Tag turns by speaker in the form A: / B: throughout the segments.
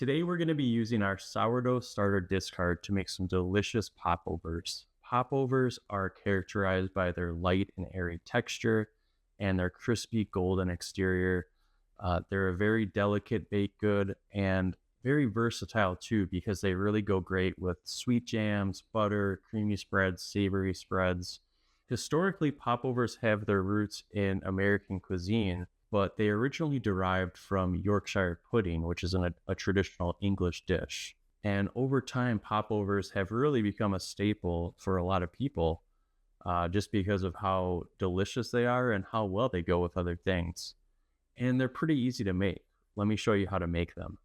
A: Today we're going to be using our sourdough starter discard to make some delicious popovers. Popovers are characterized by their light and airy texture and their crispy golden exterior. They're a very delicate baked good and very versatile too, because they really go great with sweet jams, butter, creamy spreads, savory spreads. Historically, popovers have their roots in American cuisine, but they originally derived from Yorkshire pudding, which is a traditional English dish. And over time, popovers have really become a staple for a lot of people, just because of how delicious they are and how well they go with other things. And they're pretty easy to make. Let me show you how to make them.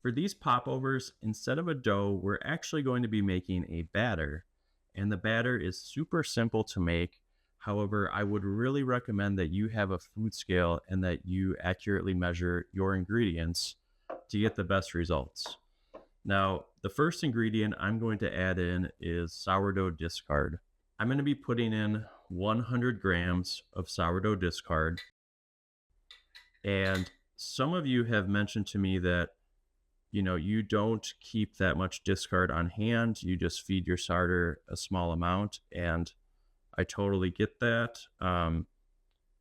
A: For these popovers, instead of a dough, we're actually going to be making a batter. And the batter is super simple to make. However, I would really recommend that you have a food scale and that you accurately measure your ingredients to get the best results. Now, the first ingredient I'm going to add in is sourdough discard. I'm going to be putting in 100 grams of sourdough discard. And some of you have mentioned to me that you don't keep that much discard on hand. You just feed your starter a small amount, and I totally get that.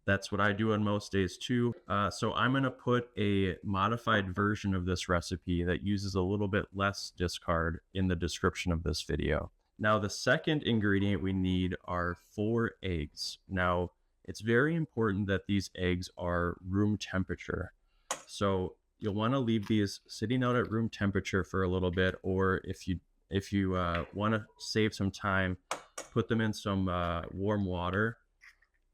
A: That's what I do on most days too. So I'm going to put a modified version of this recipe that uses a little bit less discard in the description of this video. Now, the second ingredient we need are 4 eggs. Now, it's very important that these eggs are room temperature. So you'll want to leave these sitting out at room temperature for a little bit, or if you want to save some time, put them in some warm water,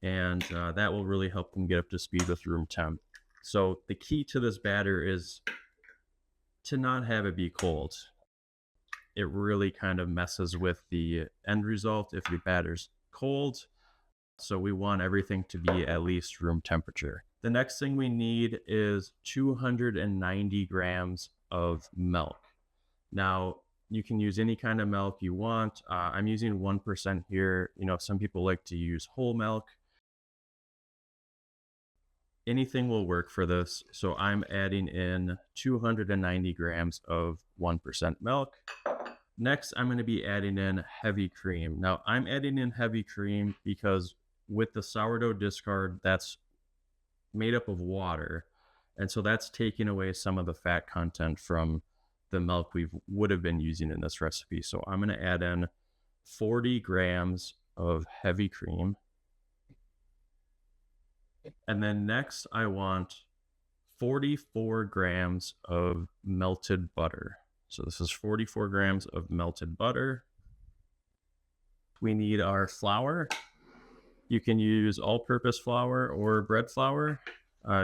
A: and that will really help them get up to speed with room temp. So the key to this batter is to not have it be cold. It really kind of messes with the end result if your batter's cold. So we want everything to be at least room temperature. The next thing we need is 290 grams of milk. Now, you can use any kind of milk you want. I'm using 1% here. Some people like to use whole milk. Anything will work for this. So I'm adding in 290 grams of 1% milk. Next, I'm going to be adding in heavy cream. Now, I'm adding in heavy cream because with the sourdough discard, that's made up of water, and so that's taking away some of the fat content from the milk we would have been using in this recipe. So I'm going to add in 40 grams of heavy cream, and then next I want 44 grams of melted butter. So this is 44 grams of melted butter. We need our flour. You can use all-purpose flour or bread flour.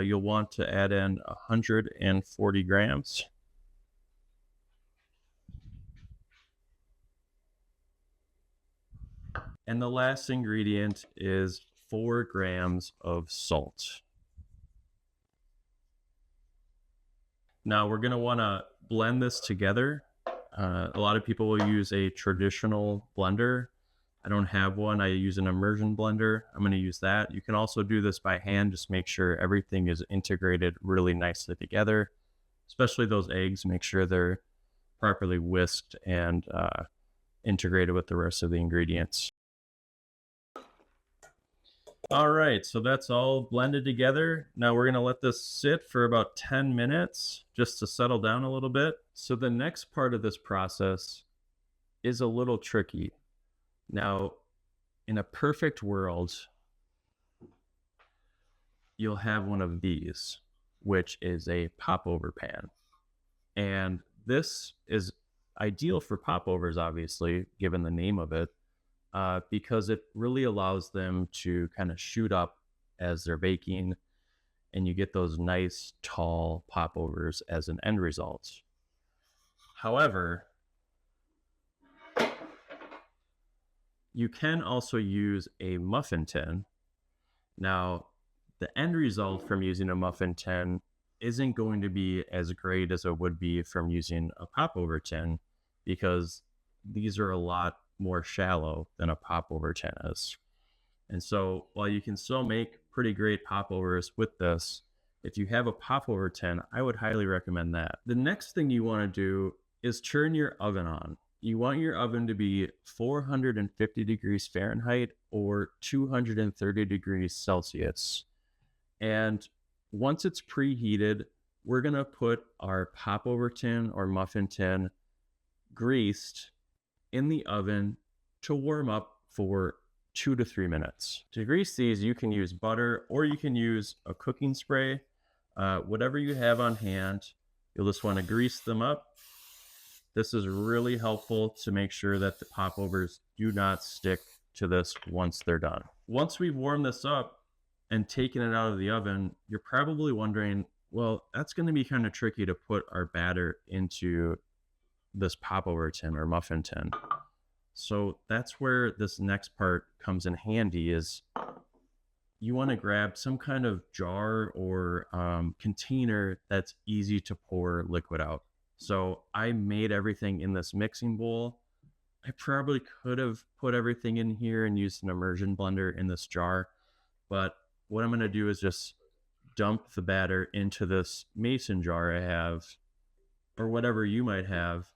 A: You'll want to add in 140 grams. And the last ingredient is 4 grams of salt. Now we're going to want to blend this together. A lot of people will use a traditional blender. I don't have one. I use an immersion blender. I'm going to use that. You can also do this by hand. Just make sure everything is integrated really nicely together, especially those eggs. Make sure they're properly whisked and integrated with the rest of the ingredients. All right, so that's all blended together. Now we're going to let this sit for about 10 minutes just to settle down a little bit. So the next part of this process is a little tricky. Now, in a perfect world, you'll have one of these, which is a popover pan. And this is ideal for popovers, obviously, given the name of it, because it really allows them to kind of shoot up as they're baking, and you get those nice, tall popovers as an end result. However, you can also use a muffin tin. Now, the end result from using a muffin tin isn't going to be as great as it would be from using a popover tin, because these are a lot more shallow than a popover tin is. And so while you can still make pretty great popovers with this, if you have a popover tin, I would highly recommend that. The next thing you want to do is turn your oven on. You want your oven to be 450 degrees Fahrenheit or 230 degrees Celsius. And once it's preheated, we're going to put our popover tin or muffin tin greased in the oven to warm up for 2 to 3 minutes. To grease these, you can use butter or you can use a cooking spray, whatever you have on hand. You'll just want to grease them up. This is really helpful to make sure that the popovers do not stick to this once they're done. Once we've warmed this up and taken it out of the oven, you're probably wondering, well, that's going to be kind of tricky to put our batter into this popover tin or muffin tin. So that's where this next part comes in handy. Is you want to grab some kind of jar or container that's easy to pour liquid out. So I made everything in this mixing bowl. I probably could have put everything in here and used an immersion blender in this jar, but what I'm going to do is just dump the batter into this mason jar I have, or whatever you might have.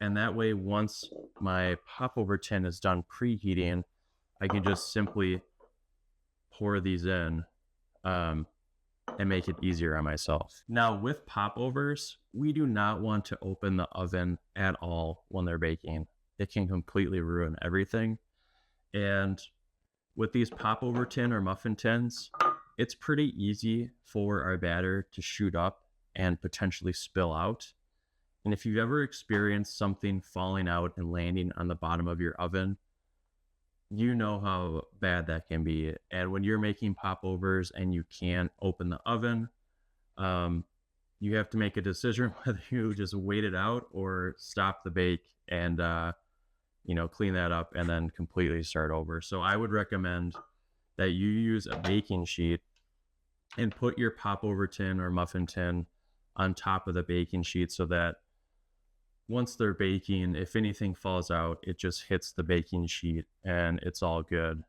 A: And that way, once my popover tin is done preheating, I can just simply pour these in and make it easier on myself. Now, with popovers, we do not want to open the oven at all when they're baking. It can completely ruin everything. And with these popover tin or muffin tins, it's pretty easy for our batter to shoot up and potentially spill out. And if you've ever experienced something falling out and landing on the bottom of your oven, you know how bad that can be. And when you're making popovers and you can't open the oven, you have to make a decision whether you just wait it out or stop the bake and clean that up and then completely start over. So I would recommend that you use a baking sheet and put your popover tin or muffin tin on top of the baking sheet so that once they're baking, if anything falls out, it just hits the baking sheet and it's all good.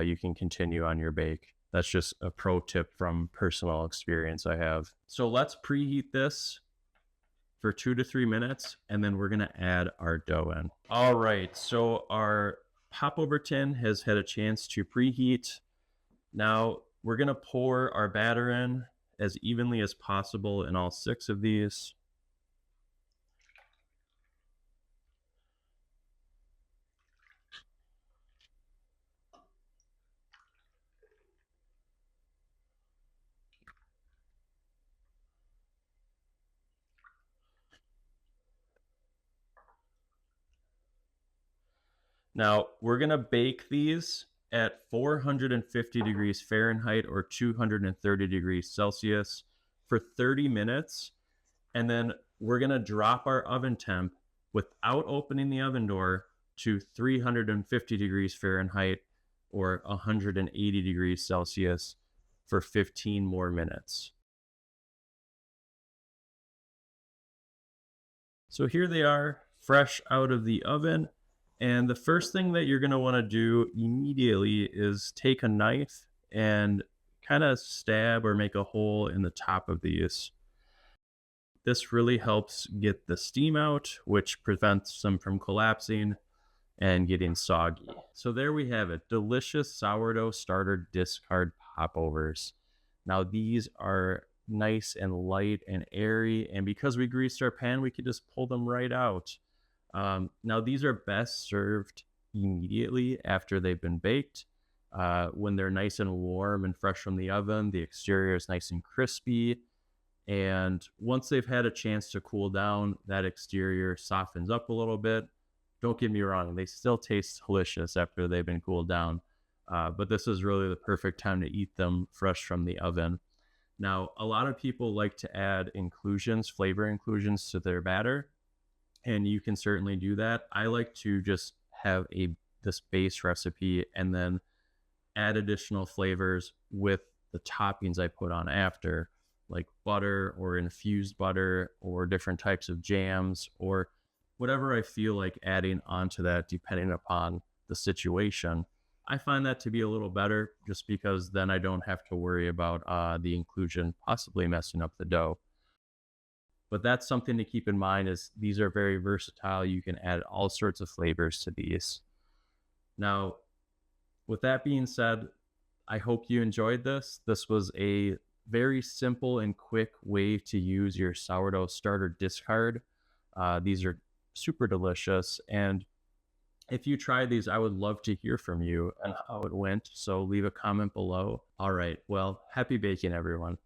A: You can continue on your bake. That's just a pro tip from personal experience I have. So let's preheat this for 2 to 3 minutes, and then we're gonna add our dough in. All right, so our popover tin has had a chance to preheat. Now we're gonna pour our batter in as evenly as possible in all 6 of these. Now, we're going to bake these at 450 degrees Fahrenheit or 230 degrees Celsius for 30 minutes. And then we're going to drop our oven temp without opening the oven door to 350 degrees Fahrenheit or 180 degrees Celsius for 15 more minutes. So here they are, fresh out of the oven. And the first thing that you're going to want to do immediately is take a knife and kind of stab or make a hole in the top of these. This really helps get the steam out, which prevents them from collapsing and getting soggy. So there we have it, delicious sourdough starter discard popovers. Now these are nice and light and airy, and because we greased our pan, we could just pull them right out. Now these are best served immediately after they've been baked. When they're nice and warm and fresh from the oven, the exterior is nice and crispy. And once they've had a chance to cool down, that exterior softens up a little bit. Don't get me wrong, they still taste delicious after they've been cooled down. But this is really the perfect time to eat them fresh from the oven. Now, a lot of people like to add inclusions, flavor inclusions to their batter, and you can certainly do that. I like to just have this base recipe and then add additional flavors with the toppings I put on after, like butter or infused butter or different types of jams or whatever I feel like adding onto that, depending upon the situation. I find that to be a little better just because then I don't have to worry about the inclusion possibly messing up the dough. But that's something to keep in mind is these are very versatile. You can add all sorts of flavors to these. Now, with that being said, I hope you enjoyed this. This was a very simple and quick way to use your sourdough starter discard. These are super delicious. And if you try these, I would love to hear from you and how it went. So leave a comment below. All right. Well, happy baking, everyone.